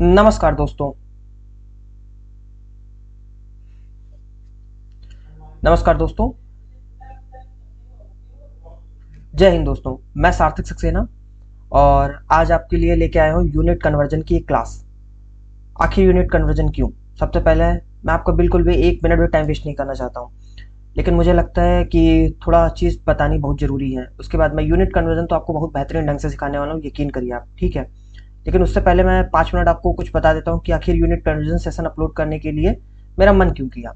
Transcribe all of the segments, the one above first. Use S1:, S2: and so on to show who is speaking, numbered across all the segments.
S1: नमस्कार दोस्तों। नमस्कार दोस्तों। जय हिंद दोस्तों। मैं सार्थक सक्सेना और आज आपके लिए लेके आया हूँ यूनिट कन्वर्जन की एक क्लास। आखिर यूनिट कन्वर्जन क्यों? सबसे पहले मैं आपको बिल्कुल भी एक मिनट भी टाइम वेस्ट नहीं करना चाहता हूँ, लेकिन मुझे लगता है कि थोड़ा चीज़ बतानी बहुत ज़रूरी है। उसके बाद मैं यूनिट कन्वर्जन तो आपको बहुत बेहतरीन ढंग से सिखाने वाला हूँ, यकीन करिए आप, ठीक है। लेकिन उससे पहले मैं 5 मिनट आपको कुछ बता देता हूँ कि आखिर यूनिट कन्वर्जन सेशन अपलोड करने के लिए मेरा मन क्यों किया।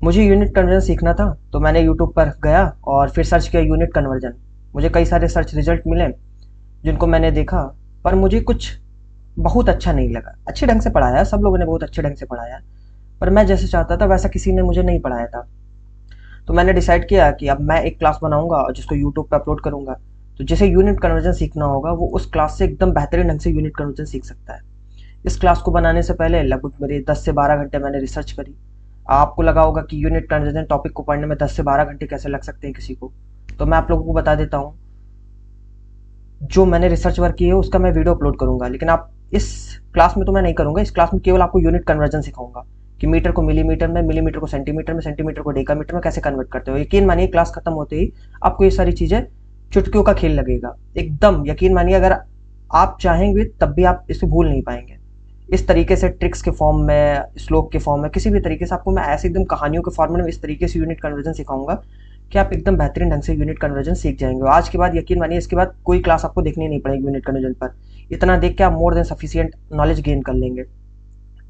S1: मुझे यूनिट कन्वर्जन सीखना था, तो मैंने यूट्यूब पर गया और फिर सर्च किया यूनिट कन्वर्जन। मुझे कई सारे सर्च रिजल्ट मिले जिनको मैंने देखा, पर मुझे कुछ बहुत अच्छा नहीं लगा। अच्छे ढंग से पढ़ाया, सब लोगों ने बहुत अच्छे ढंग से पढ़ाया, पर मैं जैसे चाहता था वैसा किसी ने मुझे नहीं पढ़ाया था। तो मैंने डिसाइड किया कि अब मैं एक क्लास बनाऊंगा और जिसको यूट्यूब पे अपलोड करूंगा। तो जिसे यूनिट कन्वर्जन सीखना होगा वो उस क्लास से एकदम बेहतरीन ढंग से यूनिट कन्वर्जन सीख सकता है। इस क्लास को बनाने से पहले लगभग मेरे 10 से 12 घंटे मैंने रिसर्च करी। आपको लगा होगा कि यूनिट कन्वर्जन टॉपिक को पढ़ने में 10 से 12 घंटे कैसे लग सकते हैं किसी को। तो मैं आप लोगों को बता देता हूँ, जो मैंने रिसर्च वर्क की है उसका मैं वीडियो अपलोड करूंगा, लेकिन आप इस क्लास में तो मैं नहीं करूंगा। इस क्लास में केवल आपको यूनिट कन्वर्जन सिखाऊंगा कि मीटर को मिलीमीटर में, मिलीमीटर को सेंटीमीटर में, सेंटीमीटर को डेकामीटर में कैसे कन्वर्ट करते हो। यकीन मानिए क्लास खत्म होते ही आपको ये सारी चीजें चुटकियों का खेल लगेगा। एकदम यकीन मानिए, अगर आप चाहेंगे तब भी आप इसे भूल नहीं पाएंगे। इस तरीके से ट्रिक्स के फॉर्म में, श्लोक के फॉर्म में, किसी भी तरीके से आपको मैं ऐसे एकदम कहानियों के फॉर्मेट में इस तरीके से यूनिट कन्वर्जन सिखाऊंगा कि आप एकदम बेहतरीन ढंग से यूनिट कन्वर्जन सीख जाएंगे। आज के बाद यकीन मानिए इसके बाद कोई क्लास आपको देखनी नहीं पड़ेगी यूनिट कन्वर्जन पर। इतना देख के आप more than sufficient knowledge gain कर लेंगे,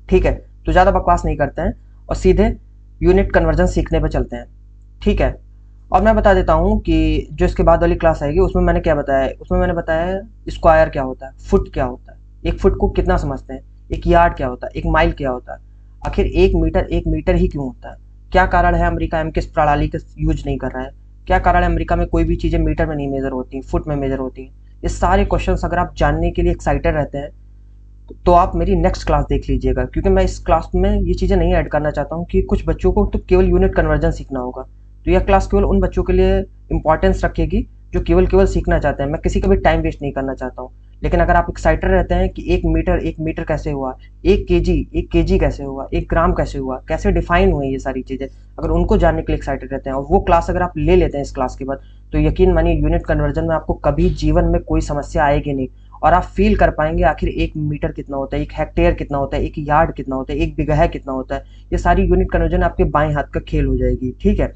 S1: ठीक है। तो ज़्यादा बकवास नहीं करते हैं और सीधे यूनिट कन्वर्जन सीखने पर चलते हैं, ठीक है। और मैं बता देता हूँ कि जो इसके बाद वाली क्लास आएगी उसमें मैंने क्या बताया है। उसमें मैंने बताया है स्क्वायर क्या होता है, फुट क्या होता है, एक फुट को कितना समझते हैं, एक यार्ड क्या होता है, एक माइल क्या होता है, आखिर एक मीटर ही क्यों होता है, क्या कारण है अमेरिका एम किस प्रणाली का यूज नहीं कर रहा है, क्या कारण है अमेरिका में कोई भी चीज़ें मीटर में नहीं मेजर होती, फुट में मेजर होती हैं। ये सारे क्वेश्चंस अगर आप जानने के लिए एक्साइटेड रहते हैं तो आप मेरी नेक्स्ट क्लास देख लीजिएगा, क्योंकि मैं इस क्लास में ये चीज़ें नहीं ऐड करना चाहता हूँ कि कुछ बच्चों को तो केवल यूनिट कन्वर्जन सीखना होगा। तो यह क्लास केवल उन बच्चों के लिए इंपॉर्टेंस रखेगी जो केवल केवल सीखना चाहते हैं। मैं किसी का भी टाइम वेस्ट नहीं करना चाहता हूँ। लेकिन अगर आप एक्साइटेड रहते हैं कि एक मीटर कैसे हुआ, एक केजी कैसे हुआ, एक ग्राम कैसे हुआ, कैसे डिफाइन हुए ये सारी चीज़ें, अगर उनको जानने के लिए एक्साइटेड रहते हैं और वो क्लास अगर आप ले लेते हैं इस क्लास के बाद, तो यकीन मानिए यूनिट कन्वर्जन में आपको कभी जीवन में कोई समस्या आएगी नहीं। और आप फील कर पाएंगे आखिर एक मीटर कितना होता है, एक हेक्टेयर कितना होता है, एक यार्ड कितना होता है, एक बिगहा कितना होता है। ये सारी यूनिट कन्वर्जन आपके बाएं हाथ का खेल हो जाएगी, ठीक है।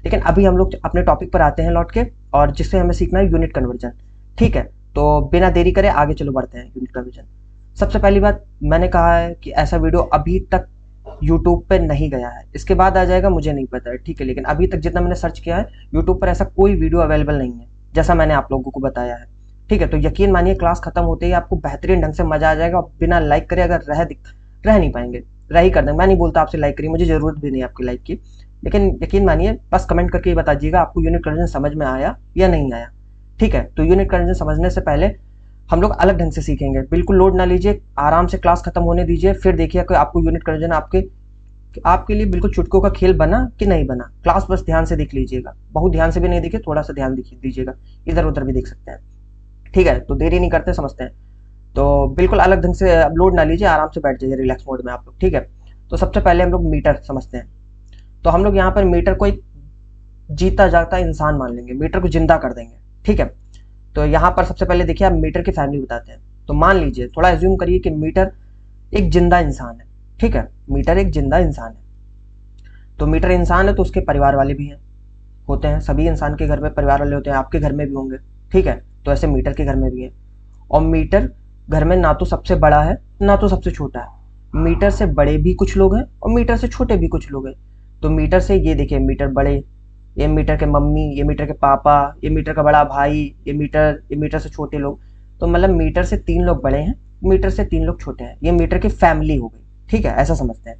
S1: लेकिन अभी हम लोग अपने टॉपिक पर आते हैं लौट के, और जिससे हमें सीखना है यूनिट कन्वर्जन, ठीक है। तो बिना देरी करे आगे चलो बढ़ते हैं यूनिट कन्वर्जन। सबसे पहली बात, मैंने कहा है कि ऐसा वीडियो अभी तक यूट्यूब पे नहीं गया है, इसके बाद आ जाएगा मुझे नहीं पता है, ठीक है। लेकिन अभी तक जितना मैंने सर्च किया है यूट्यूब पर ऐसा कोई वीडियो अवेलेबल नहीं है जैसा मैंने आप लोगों को बताया है, ठीक है। तो यकीन मानिए क्लास खत्म होते ही आपको बेहतरीन ढंग से मजा आ जाएगा और बिना लाइक करे अगर रह नहीं पाएंगे। रह ही कर देंगे, मैं नहीं बोलता आपसे लाइक करिए, मुझे जरूरत भी नहीं है आपकी लाइक की। लेकिन यकीन मानिए बस कमेंट करके ये बता दीजिएगा आपको यूनिट कन्वर्जन समझ में आया या नहीं आया, ठीक है। तो यूनिट कन्वर्जन समझने से पहले हम लोग अलग ढंग से सीखेंगे। बिल्कुल लोड ना लीजिए, आराम से क्लास खत्म होने दीजिए, फिर देखिए कि आपको यूनिट कन्वर्जन आपके लिए बिल्कुल चुटकों का खेल बना कि नहीं बना। क्लास बस ध्यान से देख लीजिएगा, बहुत ध्यान से भी नहीं देखिए, थोड़ा सा ध्यान दीजिएगा, इधर उधर भी देख सकते हैं, ठीक है। तो देरी नहीं करते, समझते हैं। तो बिल्कुल अलग ढंग से अब लोड ना लीजिए, आराम से बैठ जाइए रिलैक्स मोड में आप लोग, ठीक है। तो सबसे पहले हम लोग मीटर समझते हैं। तो हम लोग यहाँ पर मीटर को एक जीता जागता इंसान मान लेंगे, मीटर को जिंदा कर देंगे, ठीक है। तो यहाँ पर सबसे पहले देखिए आप मीटर की फैमिली बताते हैं। तो मान लीजिए, थोड़ा एज्यूम करिए कि मीटर एक जिंदा इंसान है, ठीक है। मीटर एक जिंदा इंसान है। तो मीटर इंसान है तो उसके परिवार वाले भी हैं, होते हैं। सभी इंसान के घर में परिवार वाले होते हैं, आपके घर में भी होंगे, ठीक है। तो ऐसे मीटर के घर में भी है। और मीटर घर में ना तो सबसे बड़ा है ना तो सबसे छोटा है। मीटर से बड़े भी कुछ लोग हैं और मीटर से छोटे भी कुछ लोग हैं। तो मीटर से ये देखिए, मीटर बड़े, ये मीटर के मम्मी, ये मीटर के पापा, ये मीटर का बड़ा भाई, ये मीटर से छोटे लोग। तो मतलब मीटर से 3 लोग बड़े हैं, मीटर से 3 लोग छोटे हैं। ये मीटर की फैमिली हो गई, ठीक है। ऐसा समझते हैं।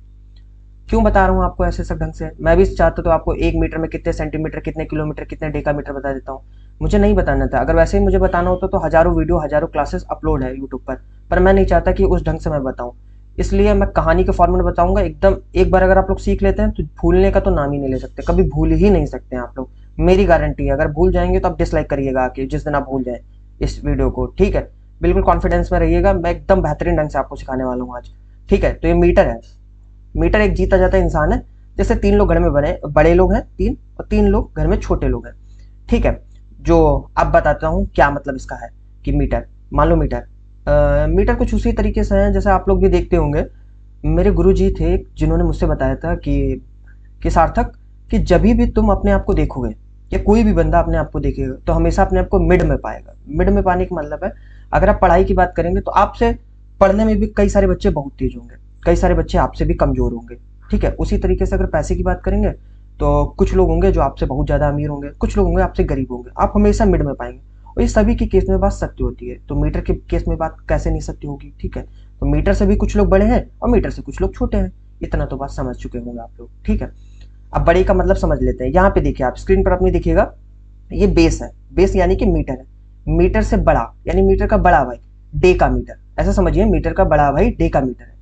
S1: क्यों बता रहा हूँ आपको ऐसे सब ढंग से? मैं भी चाहता तो आपको एक मीटर में कितने सेंटीमीटर, कितने किलोमीटर, कितने डेकामीटर बता देता हूँ। मुझे नहीं बताना था। अगर वैसे ही मुझे बताना होता तो हजारों वीडियो, हजारों क्लासेस अपलोड है यूट्यूब पर मैं नहीं चाहता कि उस ढंग से मैं बताऊँ। इसलिए मैं कहानी के फॉर्म में बताऊंगा एकदम। एक बार अगर आप लोग सीख लेते हैं तो भूलने का तो नाम ही नहीं ले सकते, कभी भूल ही नहीं सकते हैं आप लोग। मेरी गारंटी है, अगर भूल जाएंगे तो आप डिसलाइक करिएगा आके जिस दिन आप भूल जाए इस वीडियो को, ठीक है। बिल्कुल कॉन्फिडेंस में रहिएगा, मैं एकदम बेहतरीन ढंग से आपको सिखाने वाला हूँ आज। ठीक है, तो ये मीटर है। मीटर एक जीता जाता इंसान है। जैसे 3 लोग घर में बने बड़े लोग हैं 3, और 3 लोग घर में छोटे लोग हैं। ठीक है, जो अब बताता हूँ क्या मतलब इसका है कि मीटर, मान लो मीटर, मीटर कुछ उसी तरीके से है जैसे आप लोग भी देखते होंगे। मेरे गुरुजी थे जिन्होंने मुझसे बताया था कि सार्थक, कि जब भी तुम अपने आप को देखोगे या कोई भी बंदा अपने आप को देखेगा तो हमेशा अपने आप को मिड में पाएगा। मिड में पाने का मतलब है, अगर आप पढ़ाई की बात करेंगे तो आपसे पढ़ने में भी कई सारे बच्चे बहुत तेज होंगे, कई सारे बच्चे आपसे भी कमजोर होंगे। ठीक है, उसी तरीके से अगर पैसे की बात करेंगे तो कुछ लोग होंगे जो आपसे बहुत ज्यादा अमीर होंगे, कुछ लोग होंगे आपसे गरीब होंगे, आप हमेशा मिड में पाएंगे। और ये सभी के केस में बात सत्य होती है, तो मीटर के केस में बात कैसे नहीं सत्य होगी। ठीक है, तो मीटर से भी कुछ लोग बड़े हैं और मीटर से कुछ लोग छोटे हैं। इतना तो बात समझ चुके होंगे आप लोग। ठीक है, अब बड़े का मतलब समझ लेते हैं। यहाँ पे देखिए, आप स्क्रीन पर अपनी देखिएगा, ये बेस है। बेस यानी कि मीटर है। मीटर से बड़ा यानी मीटर का बड़ा भाई डेका मीटर, ऐसा समझिए, मीटर का बड़ा भाई डेका मीटर है।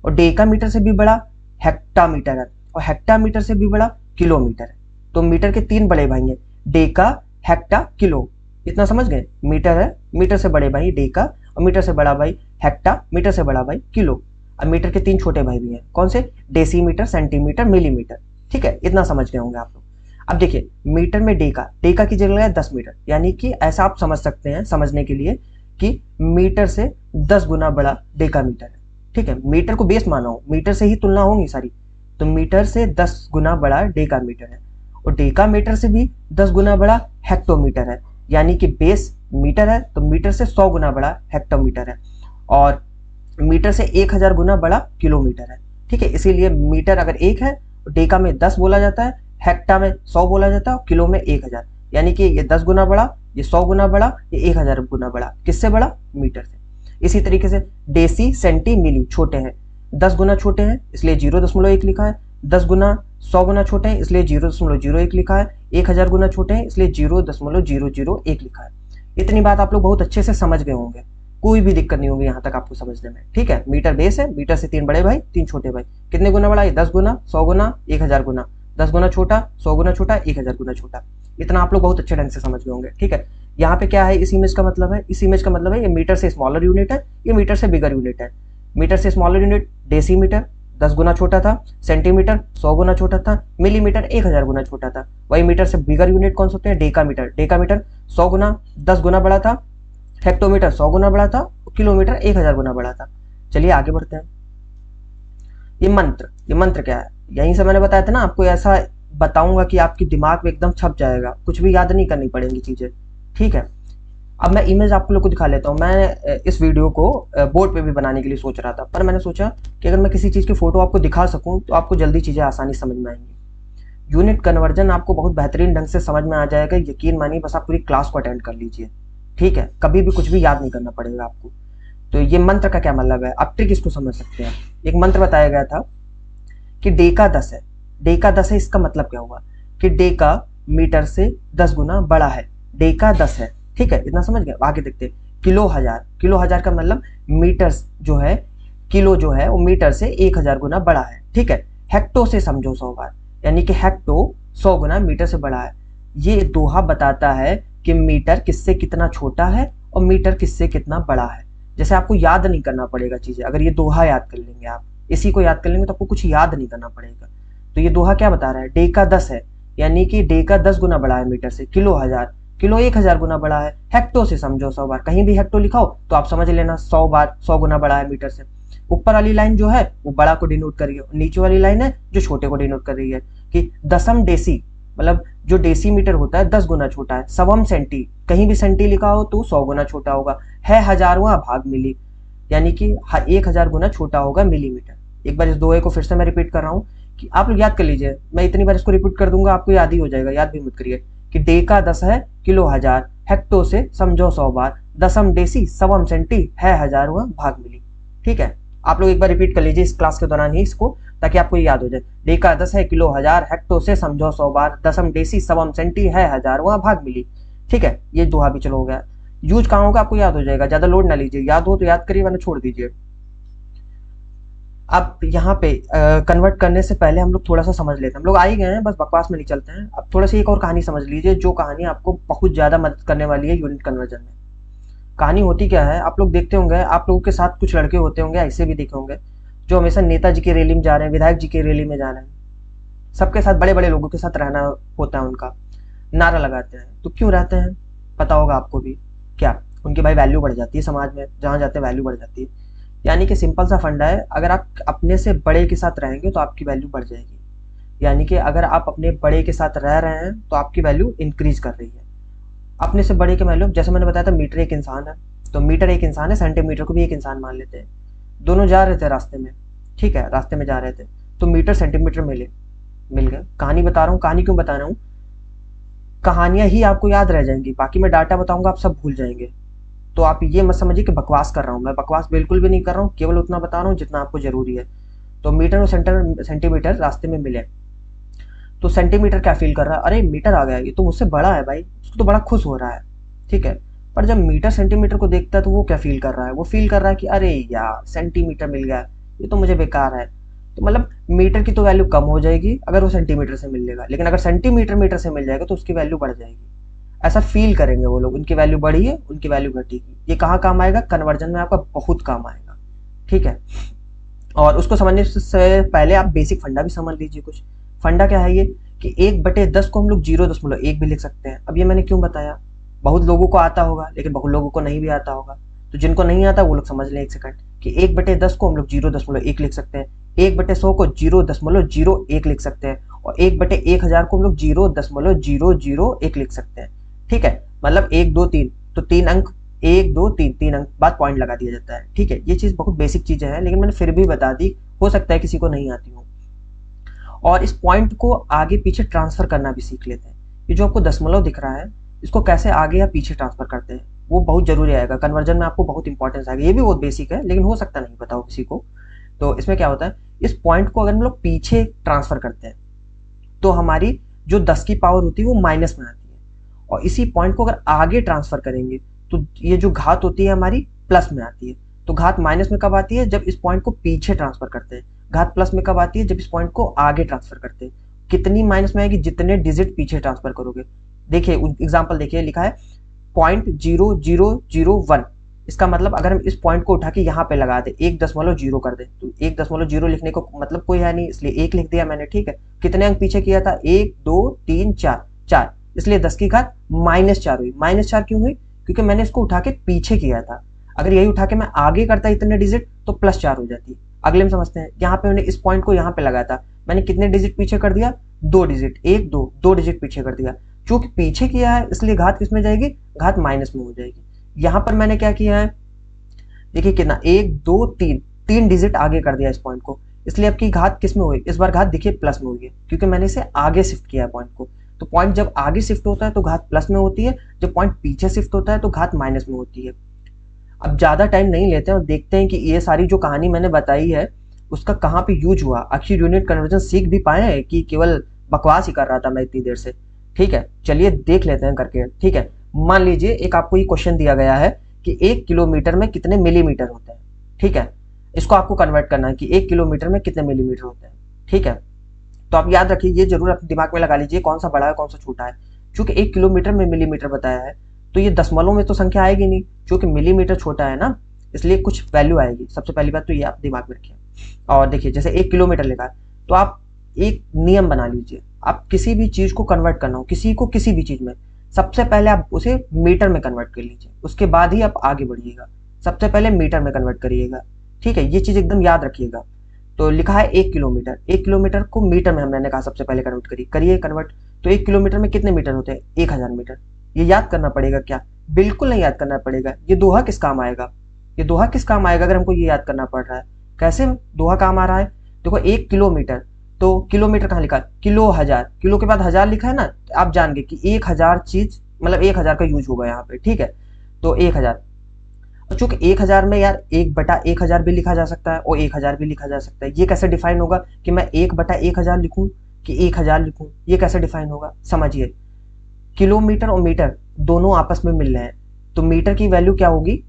S1: और डेका मीटर से भी बड़ा हेक्टामीटर है, और हेक्टामीटर से भी बड़ा किलोमीटर है। तो मीटर के 3 बड़े भाई हैं, डेका, हेक्टा, किलो। इतना समझ गए, मीटर है, मीटर से बड़े भाई डेका, और मीटर से बड़ा भाई हेक्टा, मीटर से बड़ा भाई किलो। अब मीटर के 3 छोटे भाई भी हैं, कौन से? Decimetre, centimetre, millimetre. ठीक है, इतना समझ गए होंगे आप लोग। अब देखिए, मीटर में डेका, डेका की जगह है 10 मीटर, यानी कि ऐसा आप समझ सकते हैं समझने के लिए कि मीटर से 10 गुना बड़ा डेका मीटर है। ठीक है, मीटर को बेस माना हो, मीटर से ही तुलना होंगी सारी, तो मीटर से 10 गुना बड़ा डेका मीटर है। और डेका मीटर से भी 10 गुना बड़ा हेक्टोमीटर है, यानी कि बेस मीटर है तो मीटर से 100 गुना बड़ा हेक्टोमीटर है, और मीटर से 1000 गुना बड़ा किलोमीटर है। ठीक है, इसीलिए मीटर अगर 1 है, डेका में 10 बोला जाता है, हेक्टा में 100 बोला जाता है, और किलो में 1000। यानी कि ये 10 गुना बड़ा, ये 100 गुना बड़ा, ये 1000 गुना बड़ा। किससे बड़ा? मीटर से। इसी तरीके से डेसी, सेंटी, मिली छोटे हैं, 10 गुना छोटे हैं इसलिए 0.1 लिखा है, 10 गुना 100 गुना छोटे हैं इसलिए 0.01 लिखा है, 1000 गुना छोटे हैं इसलिए 0.001 लिखा है। इतनी बात आप लोग बहुत अच्छे से समझ गए होंगे, कोई भी दिक्कत नहीं होगी यहाँ तक आपको समझने में। ठीक है, मीटर बेस है, मीटर से 3 बड़े भाई 3 छोटे भाई। कितने गुना बड़ा? 10 गुना, 100 गुना, 1000 गुना, 10 गुना छोटा, 100 गुना छोटा, 1000 गुना छोटा। इतना आप लोग बहुत अच्छे ढंग से समझ गए होंगे। ठीक है, यहाँ पे क्या है इस इमेज का मतलब है? इस इमेज का मतलब है ये मीटर से स्मॉलर यूनिट है, ये मीटर से बिगर यूनिट है। मीटर से स्मॉलर यूनिट डेसीमीटर 10 गुना छोटा था, सेंटीमीटर 100 गुना छोटा था, मिलीमीटर 1000 गुना छोटा था। वही मीटर से बिगर यूनिट कौन से होते हैं? डेकामीटर, डेकामीटर 100 गुना 10 गुना बड़ा था, हेक्टोमीटर 100 गुना बड़ा था, किलोमीटर 1000 गुना बड़ा था। चलिए आगे बढ़ते हैं। ये मंत्र क्या है? यहीं से मैंने बताया था ना आपको, ऐसा बताऊंगा कि आपके दिमाग में एकदम छप जाएगा, कुछ भी याद नहीं करनी पड़ेंगी चीजें। ठीक है, अब मैं इमेज आप लोग को दिखा लेता हूँ। मैं इस वीडियो को बोर्ड पे भी बनाने के लिए सोच रहा था, पर मैंने सोचा कि अगर मैं किसी चीज की फोटो आपको दिखा सकूं तो आपको जल्दी चीजें आसानी समझ में आएंगी। यूनिट कन्वर्जन आपको बहुत बेहतरीन ढंग से समझ में आ जाएगा, यकीन मानिए, बस आप पूरी क्लास को अटेंड कर लीजिए। ठीक है, कभी भी कुछ भी याद नहीं करना पड़ेगा आपको। तो ये मंत्र का क्या मतलब है, आप ट्रिक इसको समझ सकते हैं। एक मंत्र बताया गया था कि डेका 10 है, डेका 10 है, इसका मतलब क्या हुआ कि डेका मीटर से 10 गुना बड़ा है, डेका 10 है। ठीक है, इतना समझ गए। आगे देखते हैं, किलो हजार, किलो हजार का मतलब मीटर जो है, किलो जो है वो मीटर से 1000 गुना बड़ा है। ठीक है, हेक्टो से समझो 100 बार, यानी कि हेक्टो 100 गुना मीटर से बड़ा है। ये दोहा बताता है कि मीटर किससे कितना छोटा है और मीटर किससे कितना बड़ा है। जैसे आपको याद नहीं करना पड़ेगा चीजें, अगर ये दोहा याद कर लेंगे आप, इसी को याद कर लेंगे तो आपको कुछ याद नहीं करना पड़ेगा। तो ये दोहा क्या बता रहा है? डेका 10 है, यानी कि डेका 10 गुना बड़ा है मीटर से, किलो हजार, किलो 1000 गुना बड़ा है, हेक्टो से समझो 100 बार, कहीं भी हेक्टो लिखा हो तो आप समझ लेना 100 बार, 100 गुना बड़ा है मीटर से। ऊपर वाली लाइन जो है वो बड़ा को डिनोट कर रही है, नीचे वाली लाइन है जो छोटे को डिनोट कर रही है कि दशम डेसी, मतलब जो डेसीमीटर होता है 10 गुना छोटा है। सवम सेंटी, कहीं भी सेंटी लिखा हो तो 100 गुना छोटा होगा। है हजारवां भाग मिली, यानी कि 1000 गुना छोटा होगा मिलीमीटर। एक बार इस दोहे को फिर से मैं रिपीट कर रहा हूँ कि आप लोग याद कर लीजिए, मैं इतनी बार इसको रिपीट कर दूंगा आपको याद ही हो जाएगा, याद भी मत करिए कि डेका 10 है, किलो हजार, हेक्टो से समझो 100 बार, दशम डेसी, सवम सेंटी, है हजारवां भाग मिली। ठीक है, आप लोग एक बार रिपीट कर लीजिए इस क्लास के दौरान ही इसको, ताकि आपको याद हो जाए। डेका 10 है, किलो हजार, हेक्टो से समझो 100 बार, दशम डेसी, सवम सेंटी, है हजारवां भाग मिली। ठीक है, ये दोहा भी चलो हो गया। यूज कहाँ होगा आपको याद हो जाएगा, ज्यादा लोड ना लीजिए, याद हो तो याद करिए वरना छोड़ दीजिए। अब यहाँ पे कन्वर्ट करने से पहले हम लोग थोड़ा सा समझ लेते हैं, हम लोग आ ही गए हैं, बस बकवास में नहीं चलते हैं। अब थोड़ा सा एक और कहानी समझ लीजिए, जो कहानी आपको बहुत ज्यादा मदद करने वाली है यूनिट कन्वर्जन में। कहानी होती क्या है, आप लोग देखते होंगे, आप लोगों के साथ कुछ लड़के होते होंगे, ऐसे भी देखे होंगे, जो हमेशा नेताजी की रैली में जा रहे हैं, विधायक जी की रैली में जा रहे हैं, सबके साथ, बड़े बड़े लोगों के साथ रहना होता है उनका, नारा लगाते हैं। तो क्यों रहते हैं, पता होगा आपको भी। क्या, उनकी भाई वैल्यू बढ़ जाती है समाज में, जहां जाते हैं वैल्यू बढ़ जाती है। यानी कि सिंपल सा फंडा है, अगर आप अपने से बड़े के साथ रहेंगे तो आपकी वैल्यू बढ़ जाएगी। यानी कि अगर आप अपने बड़े के साथ रह रहे हैं तो आपकी वैल्यू इंक्रीज कर रही है। अपने से बड़े के वैल्यू, जैसे मैंने बताया था मीटर एक इंसान है, तो मीटर एक इंसान है, सेंटीमीटर को भी एक इंसान मान लेते हैं। दोनों जा रहे थे रास्ते में, ठीक है, रास्ते में जा रहे थे, तो मीटर सेंटीमीटर मिल गए। कहानी बता रहा हूँ, कहानी क्यों बता रहा हूँ, कहानियां ही आपको याद रह जाएंगी, बाकी मैं डाटा बताऊंगा आप सब भूल जाएंगे। तो आप ये मत समझिए कि बकवास कर रहा हूँ, मैं बकवास बिल्कुल भी नहीं कर रहा हूँ, केवल उतना बता रहा हूँ जितना आपको जरूरी है। तो मीटर और सेंटीमीटर रास्ते में मिले, तो सेंटीमीटर क्या फील कर रहा है, अरे मीटर आ गया, ये तो मुझसे बड़ा है भाई, उसको तो बड़ा खुश हो रहा है, ठीक है। पर जब मीटर सेंटीमीटर को देखता है तो वो क्या फील कर रहा है, वो फील कर रहा है कि अरे यार सेंटीमीटर मिल गया, ये तो मुझे बेकार है। तो मतलब मीटर की तो वैल्यू कम हो जाएगी अगर वो सेंटीमीटर से मिल लेगा, लेकिन अगर सेंटीमीटर मीटर से मिल जाएगा तो उसकी वैल्यू बढ़ जाएगी। ऐसा फील करेंगे वो लोग, उनकी वैल्यू बढ़ी है, उनकी वैल्यू घटेगी। ये कहाँ काम आएगा, कन्वर्जन में आपका बहुत काम आएगा, ठीक है। और उसको समझने से पहले आप बेसिक फंडा भी समझ लीजिए कुछ। फंडा क्या है ये, कि 1/10 को हम लोग 0.1 भी लिख सकते हैं। अब ये मैंने क्यों बताया, बहुत लोगों को आता होगा लेकिन बहुत लोगों को नहीं भी आता होगा। तो जिनको नहीं आता वो लोग समझ लें एक सेकंड, कि 1/10 को हम लोग 0.1 लिख सकते हैं, 1/100 को 0.01 लिख सकते हैं, और 1/1000 को हम लोग 0.001 लिख सकते हैं, ठीक है। मतलब 1 2 3, तो 3 अंक, 1 2 3, 3 अंक बाद पॉइंट लगा दिया जाता है, ठीक है। ये चीज बहुत बेसिक चीजें हैं, लेकिन मैंने फिर भी बता दी, हो सकता है किसी को नहीं आती हो। और इस पॉइंट को आगे पीछे ट्रांसफर करना भी सीख लेते हैं। ये जो आपको दशमलव दिख रहा है, इसको कैसे आगे या पीछे ट्रांसफर करते हैं, वो बहुत जरूरी आएगा कन्वर्जन में, आपको बहुत इंपॉर्टेंस आएगा। ये भी बहुत बेसिक है, लेकिन हो सकता नहीं पता हो किसी को। तो इसमें क्या होता है, इस पॉइंट को अगर हम लोग पीछे ट्रांसफर करते हैं तो हमारी जो 10 की पावर होती है वो माइनस में आती है, और इसी पॉइंट को अगर आगे ट्रांसफर करेंगे तो ये जो घात होती है हमारी प्लस में आती है। तो घात माइनस में कब आती है, जब इस पॉइंट को पीछे ट्रांसफर करते हैं। घात प्लस में कब आती है, जब इस पॉइंट को आगे ट्रांसफर करते हैं। कितनी माइनस में आएगी, जितने डिजिट पीछे ट्रांसफर करोगे। देखिए एग्जाम्पल देखिए, लिखा है 0.0001। इसका मतलब अगर हम इस पॉइंट को उठा के यहाँ पे लगा दे, 1.0 कर दे, तो 1.0 लिखने को मतलब कोई है नहीं, इसलिए 1 लिख दिया मैंने, ठीक है। कितने अंक पीछे किया था, 1 2 3 4, 4, इसलिए 10 की घात -4 हुई। -4 क्यों हुई, क्योंकि मैंने इसको उठा के पीछे किया था। अगर यही उठा के मैं आगे करता इतने डिजिट तो +4 हो जाती। अगले में समझते हैं, यहाँ पे मैंने इस पॉइंट को यहाँ पे लगाया था, मैंने कितने डिजिट पीछे कर दिया, 2 डिजिट, 1 2, 2 डिजिट पीछे कर दिया। चूंकि पीछे किया है इसलिए घात किस में जाएगी, घात माइनस में हो जाएगी। यहाँ पर मैंने क्या किया है, देखिए कितना, 1 2 3, 3 डिजिट आगे कर दिया इस पॉइंट को, इसलिए आपकी घात किस में हुई, इस बार घात देखिए प्लस में हुई है, क्योंकि मैंने इसे आगे शिफ्ट किया है पॉइंट को। तो पॉइंट जब आगे शिफ्ट होता है तो घात प्लस में होती है, जब पॉइंट पीछे शिफ्ट होता है तो घात माइनस में होती है। अब ज्यादा टाइम नहीं लेते हैं और देखते हैं कि ये सारी जो कहानी मैंने बताई है उसका कहाँ पे यूज हुआ, आखिर यूनिट कन्वर्जन सीख भी पाए हैं कि केवल बकवास ही कर रहा था मैं इतनी देर से। ठीक है, चलिए देख लेते हैं करके। ठीक है, मान लीजिए एक आपको ये क्वेश्चन दिया गया है कि 1 किलोमीटर में कितने मिलीमीटर होते हैं। ठीक है, इसको आपको कन्वर्ट करना है कि 1 किलोमीटर में कितने मिलीमीटर होते हैं। ठीक है, तो आप याद रखिए, ये जरूर अपने दिमाग में लगा लीजिए कौन सा बड़ा है कौन सा छोटा है। चूंकि 1 किलोमीटर में मिलीमीटर बताया है तो ये दशमलव में तो संख्या आएगी नहीं, क्योंकि मिलीमीटर छोटा है ना, इसलिए कुछ वैल्यू आएगी। सबसे पहली बात तो ये आप दिमाग में रखिए। और देखिए जैसे 1 किलोमीटर लिखा है तो आप एक नियम बना लीजिए, आप किसी भी चीज को कन्वर्ट करना हो, किसी को किसी भी चीज में, सबसे पहले आप उसे मीटर में कन्वर्ट कर लीजिए, उसके बाद ही आप आगे बढ़िएगा। सबसे पहले मीटर में कन्वर्ट करिएगा, ठीक है, ये चीज एकदम याद रखिएगा। तो लिखा है 1 किलोमीटर, 1 किलोमीटर को मीटर में हमने कहा सबसे पहले कन्वर्ट करिए कन्वर्ट। तो 1 किलोमीटर में कितने मीटर होते हैं, 1000 मीटर। ये याद करना पड़ेगा क्या, बिल्कुल नहीं याद करना पड़ेगा। ये दोहा किस काम आएगा, ये दोहा किस काम आएगा अगर हमको ये याद करना पड़ रहा है। कैसे दोहा काम आ रहा है, देखो 1 किलोमीटर, तो किलोमीटर कहाँ लिखा है, किलो हजार, किलो के बाद हजार लिखा है ना, तो आप जान गए कि 1000 चीज, मतलब 1000 का यूज होगा यहाँ पे। ठीक है, तो 1000, और चूंकि 1000 में यार 1/1000 भी लिखा जा सकता है और 1000 भी लिखा जा सकता है। ये कैसे डिफाइन होगा कि मैं 1/1000 लिखूं कि 1000 लिखूं, ये कैसे डिफाइन होगा समझिए। किलोमीटर और मीटर दोनों आपस में मिल रहे हैं, तो मीटर की वैल्यू क्या होगी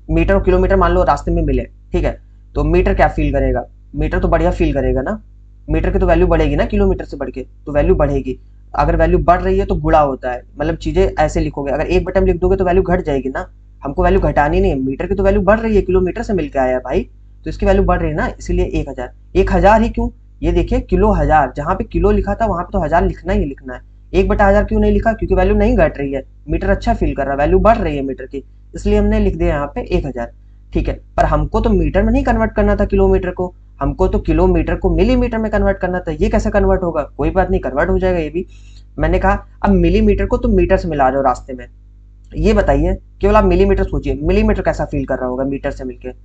S1: मीटर और किलोमीटर मान लो रास्ते में मिले, ठीक है, तो मीटर क्या फील करेगा, मीटर तो बढ़िया फील करेगा ना, मीटर की तो वैल्यू बढ़ेगी ना किलोमीटर से बढ़ के, तो वैल्यू बढ़ेगी। अगर वैल्यू बढ़ रही है तो गुणा होता है, मतलब चीजें ऐसे लिखोगे, अगर 1/m लिख दोगे तो वैल्यू घट जाएगी ना, हमको वैल्यू घटानी नहीं है, मीटर की तो वैल्यू बढ़ रही है, किलोमीटर से मिलकर आया है भाई, तो इसकी वैल्यू बढ़ रही है ना, इसीलिए 1000। 1000 ही क्यों, ये देखिए किलो हजार, जहाँ पे किलो लिखा था वहां पे तो हजार लिखना ही लिखना है। 1/1000 क्यों नहीं लिखा, क्योंकि वैल्यू नहीं घट रही है, मीटर अच्छा फील कर रहा है, वैल्यू बढ़ रही है मीटर की, इसलिए हमने लिख दिया यहाँ पे 1000। ठीक है, पर हमको तो मीटर में नहीं कन्वर्ट करना था किलोमीटर को, हमको तो किलोमीटर को मिलीमीटर में कन्वर्ट करना था। ये कैसे कन्वर्ट होगा, कोई बात नहीं, कन्वर्ट हो जाएगा ये भी। मैंने कहा अब मिलीमीटर को तुम मीटर से मिला रहे हो रास्ते में, ये बताइए, केवल आप मिलीमीटर सोचिए, मिलीमीटर कैसा फील कर रहा होगा मीटर से मिलके, कह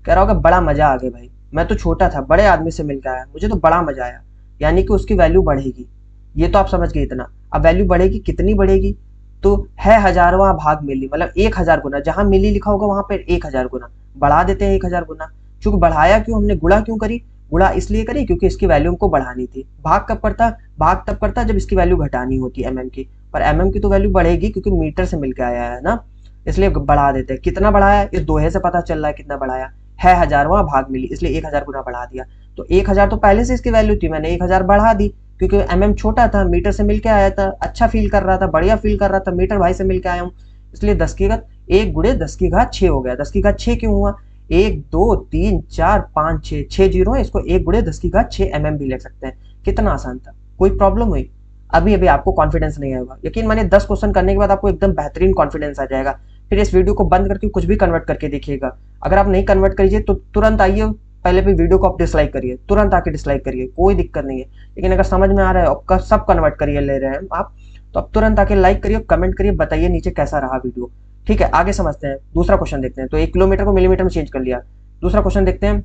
S1: रहा होगा बड़ा मजा आ गया भाई, मैं तो छोटा था, बड़े आदमी से मिलकर आया, मुझे तो बड़ा मजा आया। यानी कि उसकी वैल्यू बढ़ेगी, ये तो आप समझ गए इतना। अब वैल्यू बढ़ेगी, कितनी बढ़ेगी, तो है हजारवां भाग मिली, मतलब 1000 गुना, जहां मिली लिखा होगा वहां पे 1000 गुना बढ़ा देते हैं, 1000 गुना। चूंकि बढ़ाया क्यों हमने, गुणा क्यों करी, गुणा इसलिए करी क्योंकि इसकी वैल्यू हमको बढ़ानी थी। भाग कब करता, भाग तब करता जब इसकी वैल्यू घटानी होती एमएम की, पर एमएम की तो वैल्यू बढ़ेगी क्योंकि मीटर से मिलकर आया है ना, इसलिए बढ़ा देते हैं। कितना बढ़ाया, इस दोहे से पता चल रहा है कितना बढ़ाया, है हजारवां भाग मिली, इसलिए 1000 गुना बढ़ा दिया। तो 1000 तो पहले से इसकी वैल्यू थी, मैंने 1000 बढ़ा दी, क्योंकि एमएम छोटा था, मीटर से मिलके आया था, अच्छा फील कर रहा था, बढ़िया फील कर रहा था, मीटर भाई से मिलके आया हूँ, इसलिए 10 की घात 1 गुणे 10 की घात 6 हो गया। 10 की घात 6 क्यों हुआ, 1 2 3 4 5 6, 6 जीरो है, इसको 1 गुणे 10 की घात 6 एमएम भी लिख सकते हैं। कितना आसान था, कोई प्रॉब्लम हुई, अभी अभी आपको कॉन्फिडेंस नहीं आएगा, यकीन मानिए 10 क्वेश्चन करने के बाद आपको एकदम बेहतरीन कॉन्फिडेंस आ जाएगा। फिर इस वीडियो को बंद करके कुछ भी कन्वर्ट करके देखिएगा, अगर आप नहीं कन्वर्ट करिए तो तुरंत आइए, पहले भी वीडियो को आप डिसलाइक करिए, तुरंत आके डिसलाइक करिए, कोई दिक्कत नहीं है। लेकिन अगर समझ में आ रहा है, आपका सब कन्वर्ट करिए ले रहे हैं आप, तो आप तुरंत आके लाइक करिए, कमेंट करिए, बताइए नीचे कैसा रहा वीडियो। ठीक है, आगे समझते हैं, दूसरा क्वेश्चन देखते हैं। तो 1 किलोमीटर को मिलीमीटर में चेंज कर लिया, दूसरा क्वेश्चन देखते हैं।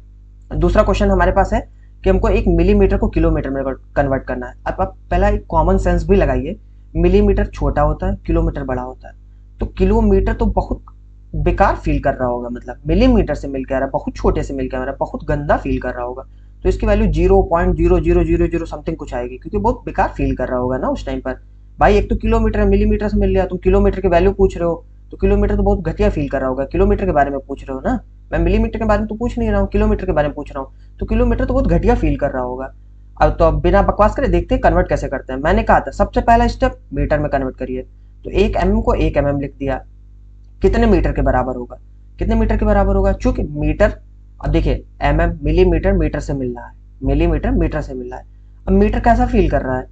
S1: दूसरा क्वेश्चन हमारे पास है कि हमको 1 मिलीमीटर को किलोमीटर में कन्वर्ट करना है। अब आप पहला एक कॉमन सेंस भी लगाइए, मिलीमीटर छोटा होता है, किलोमीटर बड़ा होता है, तो किलोमीटर तो बहुत बेकार फील कर रहा होगा, मतलब मिलीमीटर से मिलकर आ रहा है, बहुत छोटे से मिलकर आ रहा है, बहुत गंदा फील कर रहा होगा, तो इसकी वैल्यू 0.0000 समथिंग कुछ आएगी, क्योंकि बहुत बेकार फील कर रहा होगा ना उस टाइम पर। भाई एक तो किलोमीटर है, मिलीमीटर से मिल लिया, तुम किलोमीटर की वैल्यू पूछ रहे हो, तो किलोमीटर तो बहुत घटिया फील कर रहा होगा, किलोमीटर के बारे में पूछ रहे हो ना, मैं मिलीमीटर के बारे में तो पूछ नहीं रहा हूँ, किलोमीटर के बारे में पूछ रहा हूँ, तो किलोमीटर तो बहुत घटिया फील कर रहा होगा। अब तो अब बिना बकवास करे देखते हैं कन्वर्ट कैसे करते हैं। मैंने कहा था सबसे पहला स्टेप मीटर में कन्वर्ट करिए, तो 1 एमएम को 1 एमएम लिख दिया, कितने मीटर के बराबर होगा, कितने मीटर के बराबर होगा, चूंकि मीटर, अब देखिए एमएम मिलीमीटर मीटर से मिल रहा है, मिलीमीटर मीटर से मिल रहा है, अब मीटर कैसा फील कर रहा है,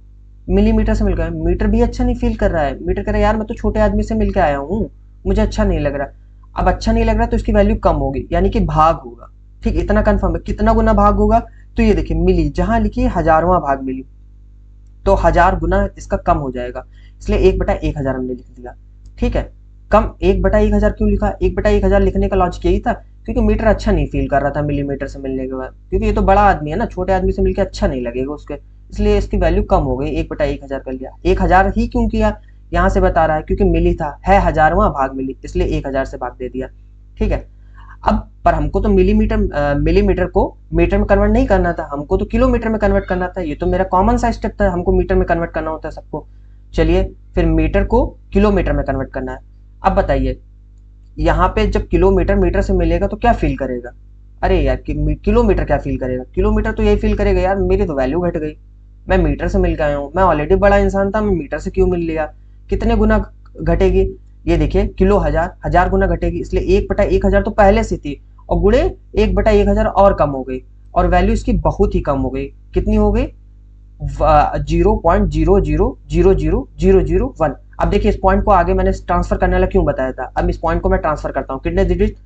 S1: मिलीमीटर से मिल रहा है, मीटर भी अच्छा नहीं फील कर रहा है, मीटर कह रहा है यार मैं तो छोटे आदमी से मिलकर आया हूँ, मुझे अच्छा नहीं लग रहा। अब अच्छा नहीं लग रहा तो इसकी वैल्यू कम होगी, यानी कि भाग होगा। ठीक, इतना कंफर्म है, कितना गुना भाग होगा, तो ये देखिए मिली, जहां लिखी हजारवां भाग मिली, तो 1000 गुना इसका कम हो जाएगा, इसलिए 1/1000 हमने लिख दिया। ठीक है, कम 1/1000 क्यों लिखा, 1/1000 लिखने का लॉजिक यही था क्योंकि मीटर अच्छा नहीं फील कर रहा था मिलीमीटर से मिलने के बाद, क्योंकि ये तो बड़ा आदमी है ना, छोटे आदमी से मिलकर अच्छा नहीं लगेगा उसके, इसलिए इसकी वैल्यू कम हो गई, 1/1000 कर लिया। 1000 ही क्यों किया, यहाँ से बता रहा है क्योंकि मिली था, है हजारवां भाग मिली, इसलिए 1000 से भाग दे दिया। ठीक है, अब पर हमको तो मिलीमीटर को मीटर में कन्वर्ट नहीं करना था, हमको तो किलोमीटर में कन्वर्ट करना था, ये तो मेरा कॉमन सा स्टेप था, हमको मीटर में कन्वर्ट करना होता है सबको। चलिए फिर मीटर को किलोमीटर में कन्वर्ट करना है। अब बताइए यहाँ पे जब किलोमीटर मीटर से मिलेगा तो क्या फील करेगा, अरे यार किलोमीटर क्या फील करेगा, किलोमीटर तो यही फील करेगा यार मेरी तो वैल्यू घट गई, मैं मीटर से मिल के आया हूँ, मैं ऑलरेडी बड़ा इंसान था, मैं मीटर से क्यों मिल लिया, कितने गुना घटेगी, ये देखिए किलो हजार, 1000 गुना घटेगी, इसलिए 1/1000 तो पहले से थी, और गुणे 1/1000 और कम हो गई, और वैल्यू इसकी बहुत ही कम हो गई, कितनी हो गई 0.000001। अब देखिए इस पॉइंट को आगे मैंने ट्रांसफर करने वाला क्यों बताया था, अब इस पॉइंट को मैं ट्रांसफर करता हूँ, कितने डिजिट